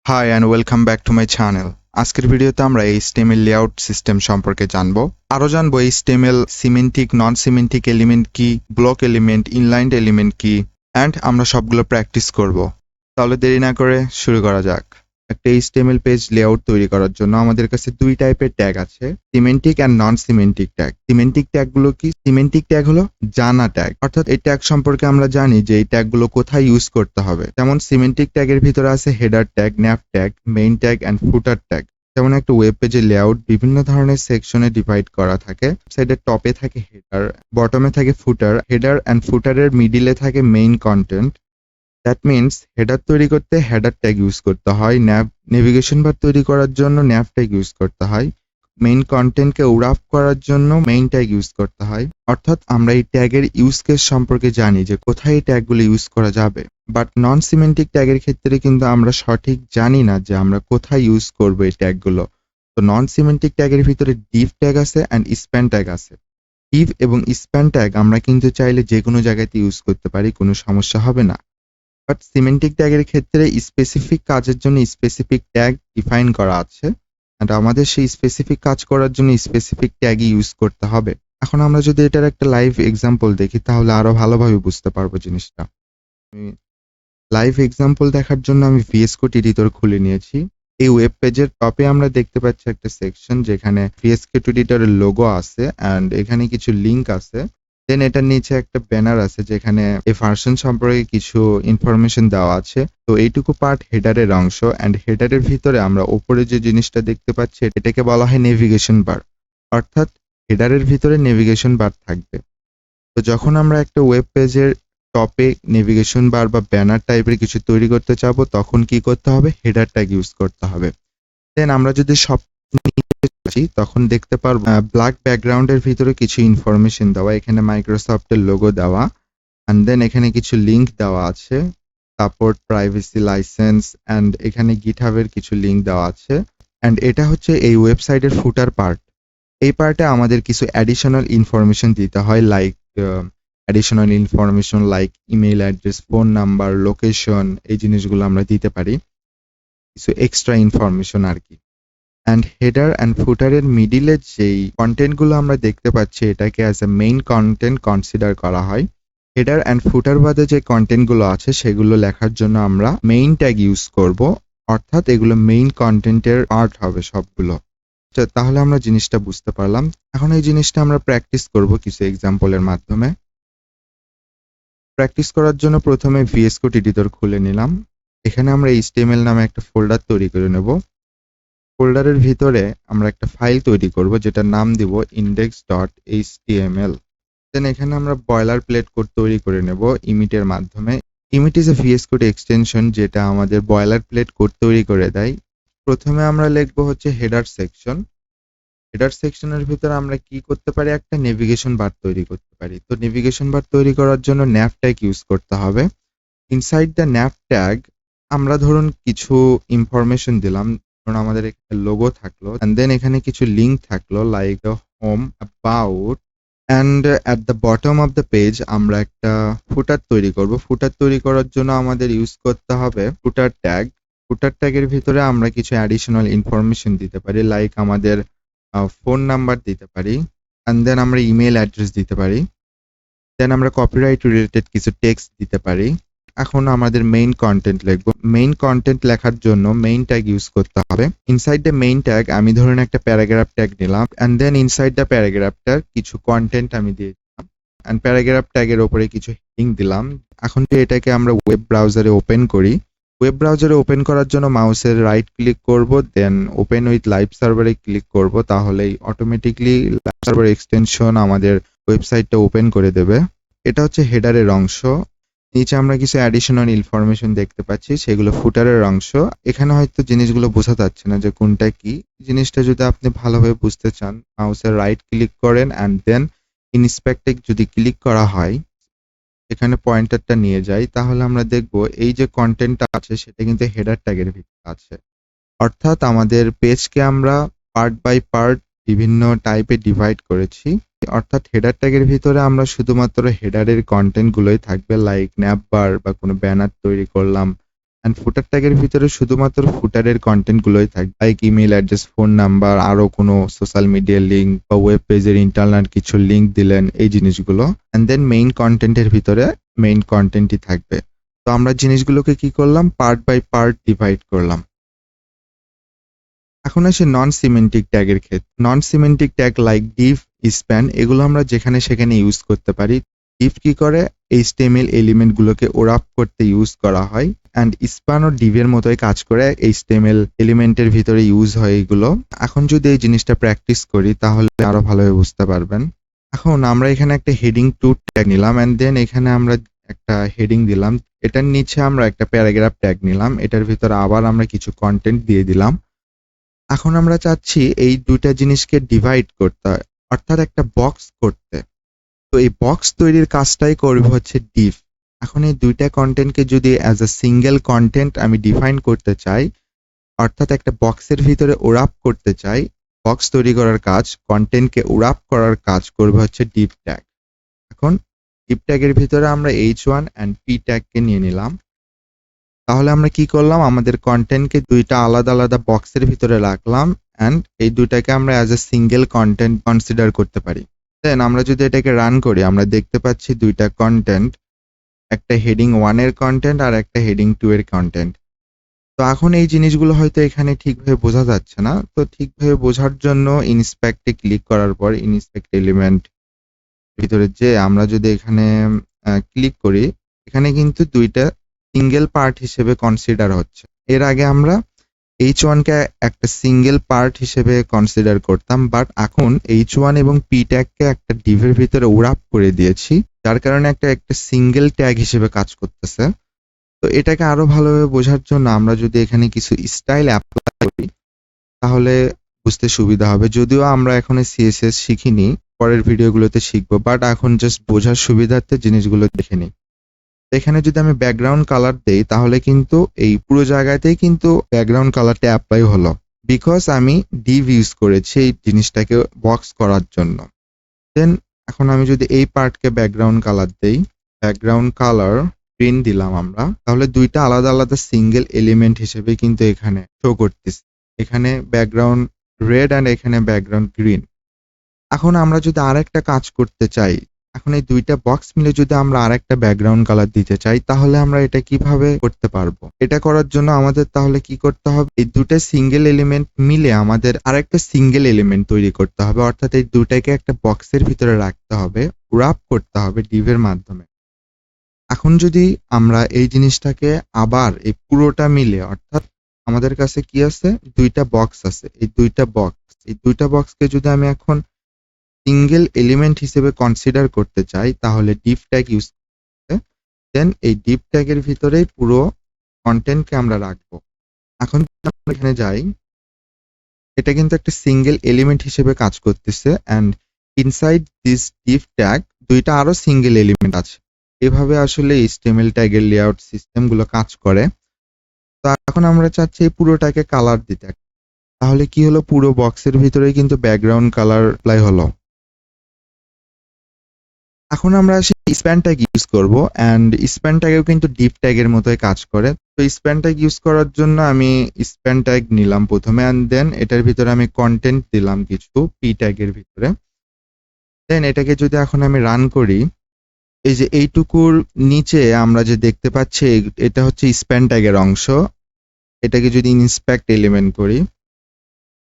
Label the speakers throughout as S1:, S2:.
S1: High and welcome back to my channel. আজকের ভিডিওতে আমরা HTML লেআউট সিস্টেম সম্পর্কে জানবো। আরও জানবো HTML সিমেন্টিক, নন সিমেন্টিক এলিমেন্ট কি, ব্লক এলিমেন্ট, ইনলাইন এলিমেন্ট কি, অ্যান্ড আমরা সবগুলো প্র্যাকটিস করব। তাহলে দেরি না করে শুরু করা যাক। একটা HTML পেজ লেআউট তৈরি করার জন্য আমাদের কাছে দুই টাইপের ট্যাগ আছে, semantic and non semantic tag. Semantic ট্যাগগুলো কি? সিমেন্টিক ট্যাগ হলো জানা ট্যাগ, অর্থাৎ এই ট্যাগ সম্পর্কে আমরা জানি যে এই ট্যাগগুলো কোথায় ইউজ করতে হবে। যেমন সিমেন্টিক ট্যাগের ভিতরে আছে header tag, nav tag, main tag and footer tag. যেমন একটা ওয়েব পেজের লেআউট বিভিন্ন ধরনের সেকশনে ডিভাইড করা থাকে। সাইডের টপে থাকে হেডার, বটমে থাকে ফুটার, হেডার অ্যান্ড ফুটারের মিডিলে থাকে main content. That means header তৈরি করতে হেডার ট্যাগ ইউজ করতে হয়, নেভিগেশন বার তৈরি করার জন্য ন্যাভ ট্যাগ ইউজ করতে হয়, মেইন কন্টেন্টকে ওরাপ করার জন্য মেইন ট্যাগ ইউজ করতে হয়। অর্থাৎ আমরা এই ট্যাগের ইউজ কেস সম্পর্কে জানি যে কোথায় এই ট্যাগগুলো ইউজ করা যাবে। বাট নন সিমেন্টিক ট্যাগের ক্ষেত্রে কিন্তু আমরা সঠিক জানি না যে আমরা কোথায় ইউজ করবো এই ট্যাগগুলো। তো নন সিমেন্টিক ট্যাগের ভিতরে ডিভ ট্যাগ আছে অ্যান্ড স্প্যান ট্যাগ আছে। ডিভ এবং স্প্যান ট্যাগ আমরা কিন্তু চাইলে যে কোনো জায়গাতে ইউজ করতে পারি, কোনো সমস্যা হবে না। বাট সিমেন্টিক ট্যাগের ক্ষেত্রে স্পেসিফিক কাজের জন্য স্পেসিফিক ট্যাগ ডিফাইন করা আছে, আর আমাদের সেই স্পেসিফিক কাজ করার জন্য স্পেসিফিক ট্যাগই ইউজ করতে হবে। এখন আমরা যদি এটার একটা লাইভ এক্সাম্পল দেখি তাহলে আরো ভালোভাবে বুঝতে পারবো জিনিসটা। লাইভ এক্সাম্পল দেখার জন্য আমি VS Code এডিটর খুলে নিয়েছি। এই ওয়েব পেজের টপে আমরা দেখতে পাচ্ছি একটা সেকশন যেখানে VS Code এডিটরের লোগো আছে অ্যান্ড এখানে কিছু লিংক আছে। দেন এটার নিচে একটা ব্যানার আছে যেখানে এই ভার্সন সম্পর্কে কিছু ইনফরমেশন দেওয়া আছে। তো এইটুকু পার্ট হেডারের অংশ, অ্যান্ড হেডারের ভিতরে আমরা উপরে যে জিনিসটা দেখতে পাচ্ছি এটাকে বলা হয় নেভিগেশন বার, অর্থাৎ হেডারের ভিতরে নেভিগেশন বার থাকবে। তো যখন আমরা একটা ওয়েব পেজের টপে নেভিগেশন বার বা ব্যানার টাইপের কিছু তৈরি করতে চাবো তখন কি করতে হবে? হেডার ট্যাগ ইউজ করতে হবে। দেন আমরা যদি সব তখন দেখতে পারবো ব্ল্যাক ব্যাকগ্রাউন্ডের ভিতরে কিছু ইনফরমেশন দেওয়া, এখানে মাইক্রোসফটের লোগো দেওয়া, অ্যান্ড দেন এখানে কিছু লিংক দেওয়া আছে, সাপোর্ট, প্রাইভেসি, লাইসেন্স, অ্যান্ড এখানে গিটহাবের কিছু লিংক দেওয়া আছে। অ্যান্ড এটা হচ্ছে এই ওয়েবসাইটের ফুটার পার্ট। এই পার্টে আমাদের কিছু অ্যাডিশনাল ইনফরমেশন দিতে হয়, like additional information like email address, phone number, location, এই জিনিসগুলো আমরা দিতে পারি, কিছু এক্সট্রা ইনফরমেশন আর কি। অ্যান্ড হেডার অ্যান্ড ফুটারের মিডিলে যেই কন্টেন্টগুলো আমরা দেখতে পাচ্ছি এটাকে as a main content consider করা হয়। হেডার অ্যান্ড ফুটার বাদে যে কন্টেন্টগুলো আছে সেগুলো লেখার জন্য আমরা মেইন ট্যাগ ইউজ করব, অর্থাৎ এগুলো মেইন কন্টেন্টের পার্ট হবে সবগুলো। তাহলে আমরা জিনিসটা বুঝতে পারলাম। এখন এই জিনিসটা আমরা প্র্যাকটিস করব কিছু এক্সাম্পলের মাধ্যমে। প্র্যাকটিস করার জন্য প্রথমে VS Code এডিটর খুলে নিলাম। এখানে আমরা HTML নামে একটা ফোল্ডার তৈরি করে নেব। ফোল্ডারের ভিতরে আমরা একটা ফাইল তৈরি করব যেটার নাম দিব index.html। দেন এখানে আমরা বয়লার প্লেট কোড তৈরি করে নেব ইমিটের মাধ্যমে। Emit is a VS Code extension যেটা আমাদের বয়লার প্লেট কোড তৈরি করে দেয়। প্রথমে আমরা লিখব হচ্ছে হেডার সেকশন। হেডার সেকশনের ভিতরে আমরা কি করতে পারি? একটা নেভিগেশন বার তৈরি করতে পারি। তো নেভিগেশন বার তৈরি করার জন্য ন্যাভ ট্যাগ ইউজ করতে হবে। ইনসাইড দ্য ন্যাভ ট্যাগ আমরা ধরুন কিছু ইনফরমেশন দিলাম, ধরুন আমাদের একটা লোগো থাকলো, এন্ড দেন এখানে কিছু লিংক থাকলো like home, about, and at the bottom of the page আমরা একটা ফুটার তৈরি করব। ফুটার তৈরি করার জন্য আমাদের ইউজ করতে হবে ফুটার ট্যাগ। ফুটার ট্যাগের ভিতরে আমরা কিছু অ্যাডিশনাল ইনফরমেশন দিতে পারি, লাইক আমাদের ফোন নাম্বার দিতে পারি, অ্যান্ড দেন আমরা ইমেল অ্যাড্রেস দিতে পারি, দেন আমরা কপিরাইট রিলেটেড কিছু টেক্সট দিতে পারি। এখন আমাদের মেইন কন্টেন্ট লিখবো। মেইন কন্টেন্ট লেখার জন্য মেইন ট্যাগ ইউজ করতে হবে। ইনসাইড দ্য মেইন ট্যাগ আমি ধরুন একটা প্যারাগ্রাফ ট্যাগ নিলাম, অ্যান্ড দেন ইনসাইড দ্য প্যারাগ্রাফটার কিছু কন্টেন্ট আমি দিয়ে দিলাম, অ্যান্ড প্যারাগ্রাফ ট্যাগের উপরে কিছু হেডিং দিলাম। এখন এটাকে আমরা ওয়েব ব্রাউজারে ওপেন করি। ওয়েব ব্রাউজারে ওপেন করার জন্য মাউসের রাইট ক্লিক করব, দেন ওপেন উইথ লাইভ সার্ভারে ক্লিক করব, তাহলেই অটোমেটিকলি লাইভ সার্ভার এক্সটেনশন আমাদের ওয়েবসাইটটা ওপেন করে দেবে। এটা হচ্ছে হেডারের অংশ। নিচে আমরা কিছু অ্যাডিশনাল ইনফরমেশন দেখতে পাচ্ছি, সেগুলো ফুটারের অংশ। এখানে হয়তো জিনিসগুলো বোঝা যাচ্ছে না যে কোনটা কি। জিনিসটা যদি আপনি ভালোভাবে বুঝতে চান মাউসের রাইট ক্লিক করেন, অ্যান্ড দেন ইন্সপেক্টে যদি ক্লিক করা হয়, এখানে পয়েন্টারটা নিয়ে যাই, তাহলে আমরা দেখব এই যে কন্টেন্টটা আছে সেটা কিন্তু হেডার ট্যাগের ভিতরে আছে। অর্থাৎ আমাদের পেজকে আমরা পার্ট বাই পার্ট বিভিন্ন টাইপে ডিভাইড করেছি। অর্থাৎ হেডার ট্যাগের ভিতরে আমরা শুধুমাত্র হেডারের কন্টেন্ট গুলোই থাকবে, লাইক ন্যাপ বার বা কোনো ব্যানার তৈরি করলাম, এন্ড ফুটার ট্যাগের ভিতরে শুধুমাত্র ফুটারের কন্টেন্টগুলোই থাকবে, like email address, phone number, আরো কোনো সোশ্যাল মিডিয়া লিঙ্ক বা ওয়েব পেজের ইন্টারনাল কিছু লিঙ্ক দিলেন, এই জিনিসগুলো। এন্ড দেন মেইন কন্টেন্টের ভিতরে মেইন কন্টেন্টই থাকবে। তো আমরা জিনিসগুলোকে কি করলাম, পার্ট বাই পার্ট ডিভাইড করলাম। এখন আসে নন সিমেন্টিক ট্যাগের ক্ষেত্রে। Non semantic tag like div, span, এগুলো আমরা যেখানে সেখানে ইউজ করতে পারি। ডিভ কি করে, এইচটিএমএল এলিমেন্ট গুলোকে ওরাপ করতে ইউজ করা হয়, অ্যান্ড স্প্যান ও ডিভের মতোই কাজ করে, এইচটিএমএল এলিমেন্টের ভিতরে ইউজ হয় এগুলো। এখন যদি এই জিনিসটা প্র্যাকটিস করি তাহলে আরো ভালোভাবে বুঝতে পারবেন। এখন আমরা এখানে একটা হেডিং টু ট্যাগ নিলাম, অ্যান্ড দেন এখানে আমরা একটা হেডিং দিলাম, এটার নিচে আমরা একটা প্যারাগ্রাফ ট্যাগ নিলাম, এটার ভিতরে আবার আমরা কিছু কন্টেন্ট দিয়ে দিলাম। এখন আমরা চাচ্ছি এই দুইটা জিনিসকে ডিভাইড করতে, অর্থাৎ একটা বক্স করতে। তো এই বক্স তৈরির কাজটাই করবে হচ্ছে ডিভ। এখন এই দুইটা কন্টেন্টকে যদি অ্যাজ আ সিঙ্গেল কন্টেন্ট আমি ডিফাইন করতে চাই, অর্থাৎ একটা বক্সের ভিতরে ওরাপ করতে চাই, বক্স তৈরি করার কাজ, কন্টেন্টকে ওরাপ করার কাজ করবে হচ্ছে ডিভ ট্যাগ। এখন ডিভ ট্যাগের ভিতরে আমরা h1 অ্যান্ড p ট্যাগকে নিয়ে নিলাম। তাহলে আমরা কি করলাম, আমাদের কন্টেন্টকে দুইটা আলাদা আলাদা বক্সের ভিতরে রাখলাম, অ্যান্ড এই দুইটাকে আমরা as a single content consider করতে পারি। দেন আমরা যদি এটাকে রান করি, আমরা দেখতে পাচ্ছি দুইটা কন্টেন্ট, একটা হেডিং 1 এর কন্টেন্ট আর একটা হেডিং 2 এর কন্টেন্ট। তো এখন এই জিনিসগুলো হয়তো এখানে ঠিকভাবে বোঝা যাচ্ছে না, তো ঠিকভাবে বোঝার জন্য ইন্সপেক্টে ক্লিক করার পর ইন্সপেক্ট এলিমেন্ট ভিতরে যে আমরা যদি এখানে ক্লিক করি, এখানে কিন্তু দুইটা সিঙ্গেল পার্ট হিসেবে কনসিডার হচ্ছে। এর আগে আমরা h1 কে একটা সিঙ্গেল পার্ট হিসেবে কনসিডার করতাম, বাট এখন h1 এবং p ট্যাগকে একটা ডিভের ভিতরে ওরাপ করে দিয়েছি, যার কারণে একটা সিঙ্গেল ট্যাগ হিসেবে কাজ করতেছে। তো এটাকে আরো ভালোভাবে বোঝার জন্য আমরা যদি এখানে কিছু স্টাইল অ্যাপ্লাই করি তাহলে বুঝতে সুবিধা হবে। যদিও আমরা এখন সিএসএস শিখিনি, পরের ভিডিওগুলোতে শিখবো, বাট এখন জাস্ট বোঝার সুবিধার্থে জিনিসগুলো দেখে নিই। এখানে যদি আমি ব্যাকগ্রাউন্ড কালার দেই তাহলে কিন্তু এই পুরো জায়গাতেই কিন্তু ব্যাকগ্রাউন্ড কালারটা অ্যাপ্লাই হলো, বিকজ আমি ডিভ ইউজ করেছি এই জিনিসটাকে বক্স করার জন্য। দেন এখন আমি যদি এই পার্টকে ব্যাকগ্রাউন্ড কালার দেই, ব্যাকগ্রাউন্ড কালার গ্রিন দিলাম আমরা, তাহলে দুইটা আলাদা আলাদা সিঙ্গেল এলিমেন্ট হিসেবে কিন্তু এখানে শো করতেছে। এখানে ব্যাকগ্রাউন্ড রেড অ্যান্ড এখানে ব্যাকগ্রাউন্ড গ্রিন। এখন আমরা যদি আরেকটা কাজ করতে চাই, এখন এই দুইটা বক্স মিলে যদি আমরা আরেকটা ব্যাকগ্রাউন্ড কালার দিতে চাই তাহলে আমরা এটা কিভাবে করতে পারবো? এটা করার জন্য আমাদের তাহলে কি করতে হবে, এই দুটো সিঙ্গেল এলিমেন্ট মিলে আমাদের আরেকটা সিঙ্গেল এলিমেন্ট তৈরি করতে হবে, অর্থাৎ এই দুটাকে একটা বক্সের ভিতরে রাখতে হবে, র্যাপ করতে হবে ডিভের মাধ্যমে। এখন যদি আমরা এই জিনিসটাকে আবার এই পুরোটা মিলে, অর্থাৎ আমাদের কাছে কি আছে, দুইটা বক্স আছে, এই দুইটা বক্সকে যদি আমি এখন সিঙ্গেল এলিমেন্ট হিসেবে কনসিডার করতে চাই তাহলে ডিভ ট্যাগ ইউজ করতে, দেন এই ডিভ ট্যাগের ভিতরেই পুরো কন্টেন্টকে আমরা রাখবো। এখন আমরা এখানে যাই, এটা কিন্তু একটা সিঙ্গেল এলিমেন্ট হিসেবে কাজ করতেছে, and inside this Depp tag দুইটা আরো সিঙ্গেল এলিমেন্ট আছে। এভাবে আসলে এইচটিএমএল ট্যাগের লেআউট সিস্টেমগুলো কাজ করে। তো এখন আমরা চাচ্ছি এই পুরোটাকে কালার দিতে, তাহলে কি হলো, পুরো বক্সের ভিতরে কিন্তু ব্যাকগ্রাউন্ড কালার অ্যাপ্লাই হলো। এখন আমরা স্প্যান ট্যাগ ইউজ করব, অ্যান্ড স্প্যান ট্যাগেও কিন্তু ডিভ ট্যাগের মতোই কাজ করে। তো স্প্যান ট্যাগ ইউজ করার জন্য আমি স্প্যান ট্যাগ নিলাম প্রথমে, অ্যান্ড দেন এটার ভিতরে আমি কন্টেন্ট দিলাম কিছু পি ট্যাগের ভিতরে। দেন এটাকে যদি এখন আমি রান করি, এই যে এইটুকুর নিচে আমরা যে দেখতে পাচ্ছি এটা হচ্ছে স্প্যান ট্যাগের অংশ। এটাকে যদি ইন্সপেক্ট এলিমেন্ট করি,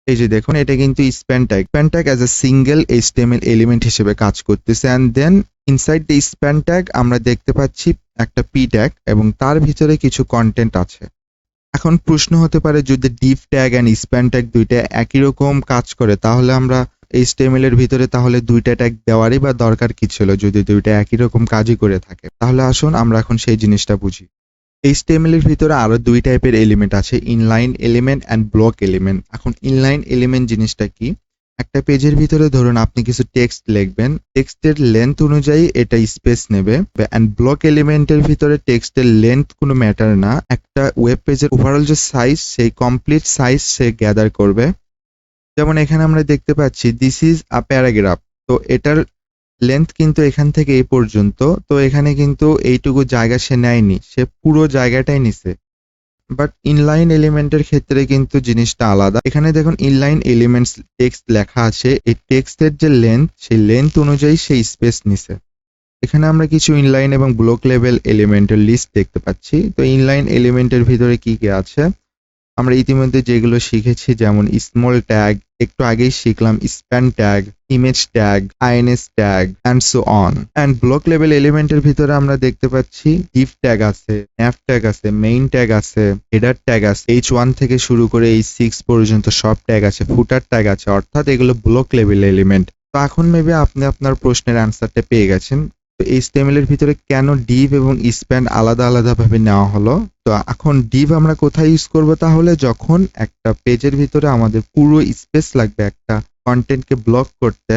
S1: এই যে দেখুন এটা কিন্তু span tag as a single HTML element হিসেবে কাজ করতেছে, and then inside the span tag আমরা দেখতে পাচ্ছি একটা পি ট্যাগ এবং তার ভিতরে কিছু কন্টেন্ট আছে। এখন প্রশ্ন হতে পারে, যদি Depp tag and span tag দুইটা একই রকম কাজ করে তাহলে আমরা এইচটিএমএল এর ভিতরে তাহলে দুইটা ট্যাগ দেওয়ারই বা দরকার কি ছিল, যদি দুইটা একই রকম কাজই করে থাকে? তাহলে আসুন আমরা এখন সেই জিনিসটা বুঝি। এইচটিএমএল এর ভিতরে আরো দুই টাইপের এলিমেন্ট আছে, inline element and block element. এখন ইনলাইন এলিমেন্ট জিনিসটা কি, একটা পেজের ভিতরে ধরুন আপনি কিছু টেক্সট লিখবেন, টেক্সটের লেন্থ অনুযায়ী এটা স্পেস নেবে, অ্যান্ড ব্লক এলিমেন্টের ভিতরে টেক্সটের লেন্থ কোনো ম্যাটার না, একটা ওয়েব পেজের ওভারঅল যে সাইজ সেই কমপ্লিট সাইজ সে গ্যাদার করবে। যেমন এখানে আমরা দেখতে পাচ্ছি দিস ইজ আ প্যারাগ্রাফ, তো এটার লেন্থ কিন্তু এখান থেকে এই পর্যন্ত, তো এখানে কিন্তু এইটুকু জায়গা সে নেয়নি, সে পুরো জায়গাটাই নিছে। বাট ইনলাইন এলিমেন্টের ক্ষেত্রে কিন্তু জিনিসটা আলাদা। এখানে দেখুন ইনলাইন এলিমেন্টস টেক্সট লেখা আছে, এই টেক্সটের যে লেন্থ সেই লেন্থ অনুযায়ী সেই স্পেস নিছে। এখানে আমরা কিছু ইনলাইন এবং ব্লক লেভেল এলিমেন্টের লিস্ট দেখতে পাচ্ছি। তো ইনলাইন এলিমেন্টের ভিতরে কি কি আছে আমরা ইতিমধ্যে যেগুলো শিখেছি, যেমন স্মল ট্যাগ, একটু আগেই শিখলাম span tag, image tag, INS tag and so on. And block level এলিমেন্টের ভিতরে আমরা দেখতে পাচ্ছি ডিভ ট্যাগ আছে, ন্যাভ ট্যাগ আছে, মেইন ট্যাগ আছে, হেডার ট্যাগ আছে, H1 থেকে শুরু করে H6 পর্যন্ত সব ট্যাগ আছে, ফুটার ট্যাগ আছে, অর্থাৎ এগুলো ব্লক লেভেল এলিমেন্ট। তো এখন মেবি আপনি আপনার প্রশ্নের অ্যান্সারটা পেয়ে গেছেন। তো HTML এর ভিতরে কেন ডিভ এবং স্প্যান আলাদা আলাদাভাবে নেওয়া হলো। তো এখন ডিভ আমরা কোথায় ইউজ করব, তাহলে যখন একটা পেজের ভিতরে আমাদের পুরো স্পেস লাগবে একটা কন্টেন্টকে ব্লক করতে,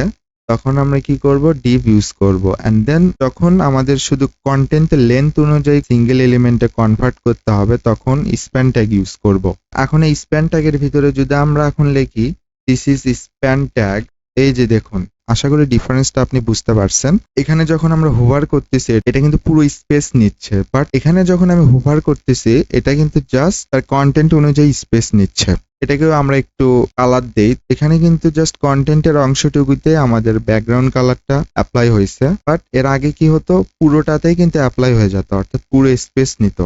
S1: তখন আমরা কি করব, ডিভ ইউজ করব। এন্ড দেন যখন আমাদের শুধু কন্টেন্টের লেন্থ অনুযায়ী সিঙ্গেল এলিমেন্টে কনভার্ট করতে হবে, তখন স্প্যান ট্যাগ ইউজ করব। এখন এই স্প্যান ট্যাগের ভিতরে যদি আমরা এখন লিখি দিস ইজ স্প্যান ট্যাগ, এই যে দেখুন, আশা করি ডিফারেন্সটা আপনি বুঝতে পারছেন। এখানে যখন আমরা হোভার করতেছি এটা কিন্তু পুরো স্পেস নিচ্ছে, বাট এখানে যখন আমি হোভার করতেছি এটা কিন্তু জাস্ট তার কন্টেন্ট অনুযায়ী স্পেস নিচ্ছে। এটাকেও আমরা একটু কালার দেই, এখানে কিন্তু জাস্ট কন্টেন্টের অংশটুকুতে আমাদের ব্যাকগ্রাউন্ড কালারটা অ্যাপ্লাই হয়েছে, বাট এর আগে কি হতো, পুরোটাতেই কিন্তু অ্যাপ্লাই হয়ে যেত, অর্থাৎ পুরো স্পেস নিত।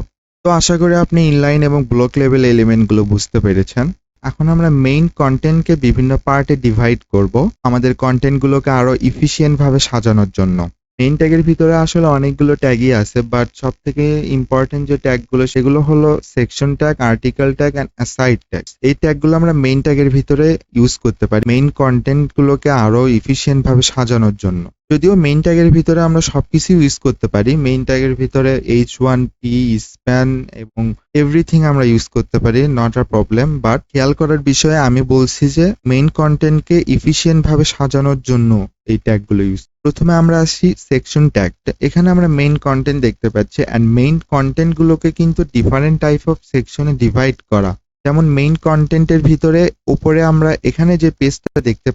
S1: তো আশা করি আপনি ইনলাইন এবং ব্লক লেভেল এলিমেন্টগুলো বুঝতে পেরেছেন। এখন আমরা মেইন কন্টেন্টকে বিভিন্ন পার্টে ডিভাইড করব আমাদের কন্টেন্টগুলোকে আরো ইফিশিয়েন্ট ভাবে সাজানোর জন্য। মেইন ট্যাগের ভিতরে আসলে অনেকগুলো ট্যাগই আছে, বাট সব থেকে ইম্পর্টেন্ট যে ট্যাগগুলো সেগুলো হলো section tag, article tag and aside tag. এই ট্যাগগুলো আমরা মেইন ট্যাগের ভিতরে ইউজ করতে পারি মেইন কন্টেন্টগুলোকে আরো ইফিশিয়েন্ট ভাবে সাজানোর জন্য। যদিও মেইন ট্যাগের ভিতরে আমরা সবকিছু ইউজ করতে পারি, মেইন ট্যাগের ভিতরে H1P, স্প্যান এবং এভরিথিং আমরা ইউজ করতে পারি, নট আ প্রবলেম। বাট খেয়াল করার বিষয়ে আমি বলছি যে মেইন কন্টেন্টকে ইফিশিয়েন্ট ভাবে সাজানোর জন্য এই ট্যাগগুলো ইউজ। প্রথমে আমরা আসি সেকশন ট্যাগ। এখানে আমরা মেইন কন্টেন্ট দেখতে পাচ্ছি, অ্যান্ড মেইন কন্টেন্টগুলোকে কিন্তু ডিফারেন্ট টাইপ অফ সেকশনে ডিভাইড করা। যেমন মেইন কন্টেন্টের ভিতরে উপরে আমরা এখানে যে পেজটা দেখতে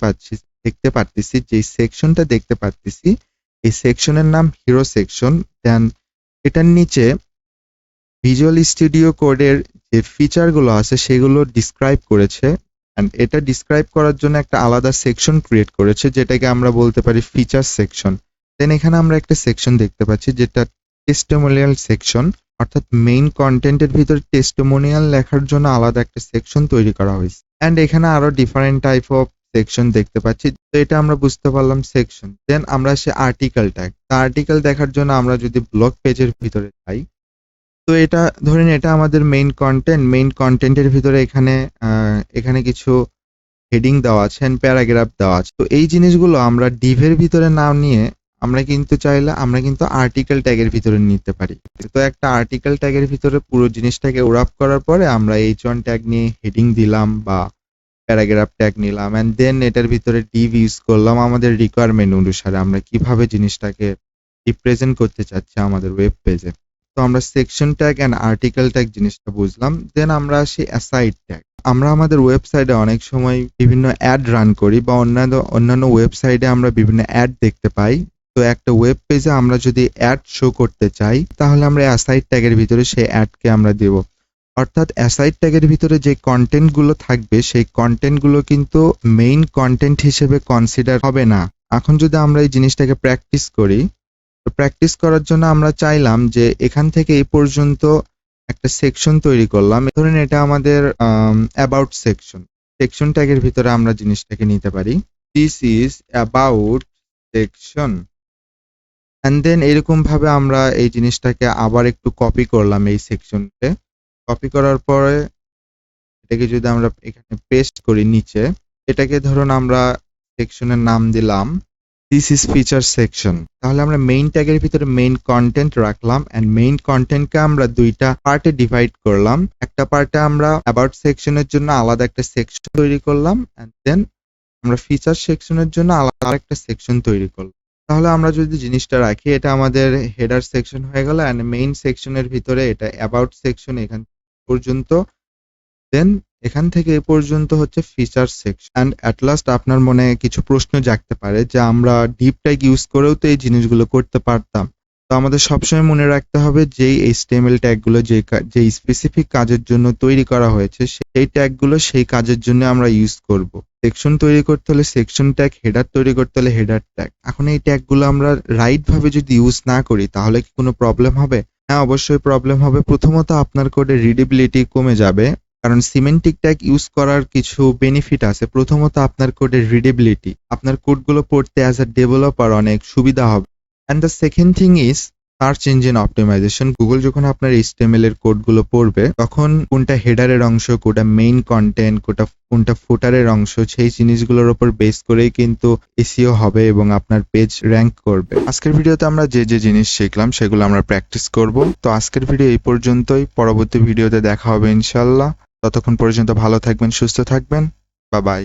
S1: পারতেছি, যে সেকশনটা দেখতে পারতেছি, এই সেকশনের নাম হিরো সেকশন। দেন এটার নিচে ভিজুয়াল স্টুডিও কোডের যে ফিচারগুলো আছে সেগুলো ডিসক্রাইব করেছে, এন্ড এটা ডিসক্রাইব করার জন্য একটা আলাদা সেকশন ক্রিয়েট করেছে, যেটাকে আমরা বলতে পারি ফিচার সেকশন। দেন এখানে আমরা একটা সেকশন দেখতে পাচ্ছি যেটা টেস্টিমোনিয়াল সেকশন, অর্থাৎ মেইন কন্টেন্টের ভিতরে টেস্টিমোনিয়াল লেখার জন্য আলাদা একটা সেকশন তৈরি করা হয়েছে। এন্ড এখানে আরো ডিফারেন্ট টাইপ অফ সেকশন দেখতে পাচ্ছি, তো এটা আমরা বুঝতে পারলাম সেকশন। দেন আমরা আসি আর্টিকেল ট্যাগ। আর্টিকেল দেখার জন্য আমরা যদি ব্লগ পেজের ভিতরে যাই, তো এটা ধরেন এটা আমাদের মেইন কন্টেন্টের ভিতরে এখানে কিছু হেডিং দেওয়া আছে, প্যারাগ্রাফ দেওয়া আছে। তো এই জিনিসগুলো আমরা ডিভের ভিতরে না নিয়ে আমরা কিন্তু চাইলে আমরা কিন্তু আর্টিকেল ট্যাগের ভিতরে নিতে পারি। তো একটা আর্টিকেল ট্যাগের ভিতরে পুরো জিনিসটাকে ওরাপ করার পরে আমরা H1 ট্যাগ নিয়ে হেডিং দিলাম বা প্যারাগ্রাফ ট্যাগ নিলাম, এন্ড দেন এটার ভিতরে ডিভ ইউজ করলাম আমাদের রিকোয়ারমেন্ট অনুসারে আমরা কিভাবে জিনিসটাকে রিপ্রেজেন্ট করতে চাচ্ছি আমাদের ওয়েব পেজে। তো আমরা section tag and article tag জিনিসটা বুঝলাম। দেন আমরা আসি অ্যাসাইড ট্যাগ। আমরা আমাদের ওয়েবসাইটে অনেক সময় বিভিন্ন অ্যাড রান করি বা অন্যান্য ওয়েবসাইটে আমরা বিভিন্ন অ্যাড দেখতে পাই। তো একটা ওয়েব পেজে আমরা যদি অ্যাড শো করতে চাই, তাহলে আমরা অ্যাসাইড ট্যাগের ভিতরে সেই অ্যাডকে আমরা দেব। অর্থাৎ অ্যাসাইড ট্যাগের ভিতরে যে কন্টেন্টগুলো থাকবে সেই কন্টেন্টগুলো কিন্তু মেইন কন্টেন্ট হিসেবে কনসিডার হবে না। এখন যদি আমরা এই জিনিসটাকে প্র্যাকটিস করি, তো প্র্যাকটিস করার জন্য আমরা চাইলাম যে এখান থেকে এই পর্যন্ত একটা সেকশন তৈরি করলাম, ধরেন এটা আমাদের অ্যাবাউট সেকশন। সেকশন ট্যাগের ভিতরে আমরা জিনিসটাকে নিতে পারি this is about section, and then এরকম ভাবে আমরা এই জিনিসটাকে আবার একটু কপি করলাম এই সেকশনকে। কপি করার পরে এটাকে যদি আমরা এখানে পেস্ট করি নিচে, এটাকে ধরুন আমরা সেকশনের নাম দিলাম দিস ইজ ফিচার সেকশন। তাহলে আমরা মেইন ট্যাগের ভিতরে মেইন কন্টেন্ট রাখলাম, এন্ড মেইন কন্টেন্টকে আমরা দুইটা পার্টে ডিভাইড করলাম। একটা পার্টে আমরা অ্যাবাউট সেকশনের জন্য আলাদা একটা সেকশন তৈরি করলাম, এন্ড দেন আমরা ফিচার সেকশনের জন্য আলাদা আরেকটা সেকশন তৈরি করলাম। তাহলে আমরা যদি জিনিসটা রাখি, এটা আমাদের হেডার সেকশন হয়ে গেল, এন্ড মেইন সেকশনের ভিতরে এটা অ্যাবাউট সেকশন এখান পর্যন্ত, দেন এখান থেকে এ পর্যন্ত হচ্ছে feature section. And at last আপনার মনে কিছু প্রশ্ন জাগতে পারে যে আমরা ডিপ ট্যাগ ইউজ করেও তো এই জিনিসগুলো করতে পারতাম। তো আমাদের সবসময় মনে রাখতে হবে যেই HTML ট্যাগগুলো যে স্পেসিফিক কাজের জন্য তৈরি করা হয়েছে সেই ট্যাগগুলো সেই কাজের জন্য আমরা ইউজ করব। সেকশন তৈরি করতে হলে সেকশন ট্যাগ, হেডার তৈরি করতে হলে হেডার ট্যাগ। এখন এই ট্যাগগুলো আমরা রাইট ভাবে যদি ইউজ না করি তাহলে কি কোনো প্রবলেম হবে? হ্যাঁ, অবশ্যই প্রবলেম হবে। প্রথমত আপনার কোডের রিডেবিলিটি কমে যাবে, কারণ সিমেন্টিক ট্যাগ ইউজ করার কিছু বেনিফিট আছে। প্রথমত আপনার কোডের রিডেবিলিটি, আপনার কোডগুলো পড়তে অ্যাজ আ ডেভেলপার অনেক সুবিধা হবে। And the second thing is search engine optimisation. Google যখন আপনার HTML এর কোডগুলো পড়বে তখন কোনটা হেডারের অংশ, কোনটা মেইন কন্টেন্ট, কোনটা ফুটারের অংশ, সেই জিনিসগুলোর উপর বেস করেই কিন্তু SEO হবে এবং আপনার পেজ র্যাঙ্ক করবে। আজকের ভিডিওতে আমরা যে জিনিস শিখলাম সেগুলো আমরা প্র্যাকটিস করব। তো আজকের ভিডিও এই পর্যন্তই। পরবর্তী ভিডিওতে দেখা হবে ইনশাআল্লাহ। ততক্ষণ পর্যন্ত ভালো থাকবেন, সুস্থ থাকবেন। Bye bye.